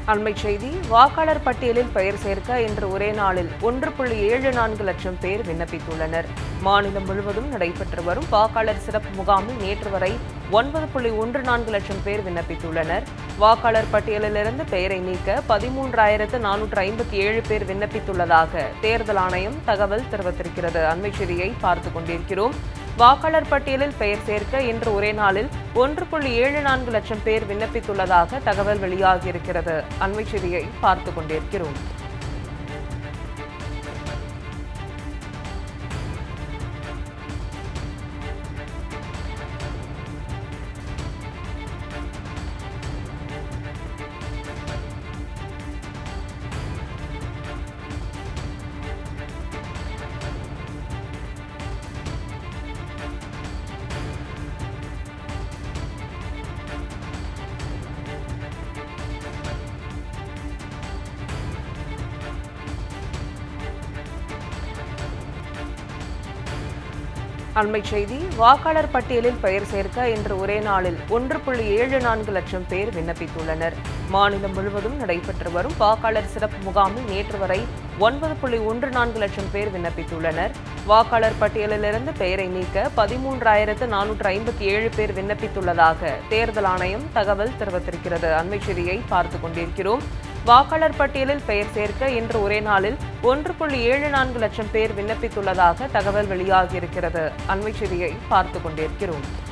அண்மைச் செய்தி. வாக்காளர் பட்டியலில் பெயர் சேர்க்க இன்று ஒரே நாளில் 1.74 லட்சம் பேர் விண்ணப்பித்துள்ளனர். மாநிலம் முழுவதும் நடைபெற்று வரும் வாக்காளர் சிறப்பு முகாமில் நேற்று வரை 9.14 லட்சம் பேர் விண்ணப்பித்துள்ளனர். வாக்காளர் பட்டியலிலிருந்து பெயரை நீக்க 13,457 பேர் விண்ணப்பித்துள்ளதாக தேர்தல் ஆணையம் தகவல் தெரிவித்திருக்கிறது. அண்மைச் செய்தியை பார்த்துக் கொண்டிருக்கிறோம். வாக்காளர் பட்டியலில் பெயர் சேர்க்க இன்று ஒரே நாளில் 1.74 லட்சம் பேர் விண்ணப்பித்துள்ளதாக தகவல் வெளியாகியிருக்கிறது. அண்மைச் செய்தியை பார்த்துக் கொண்டிருக்கிறோம். அண்மைச் செய்தி. வாக்காளர் பட்டியலில் பெயர் சேர்க்க இன்று ஒரே நாளில் 1.74 லட்சம் பேர் விண்ணப்பித்துள்ளனர். மாநிலம் முழுவதும் நடைபெற்று வரும் வாக்காளர் சிறப்பு முகாமில் நேற்று வரை 9.14 லட்சம் பேர் விண்ணப்பித்துள்ளனர். வாக்காளர் பட்டியலிலிருந்து பெயரை நீக்க 13,457 பேர் விண்ணப்பித்துள்ளதாக தேர்தல் ஆணையம் தகவல் தெரிவித்திருக்கிறது. அண்மைச் செய்தியை பார்த்துக் கொண்டிருக்கிறோம். வாக்காளர் பட்டியலில் பெயர் சேர்க்க இன்று ஒரே நாளில் 1.74 லட்சம் பேர் விண்ணப்பித்துள்ளதாக தகவல் வெளியாகியிருக்கிறது. அண்மைச் செய்தியை பார்த்துக் கொண்டிருக்கிறோம்.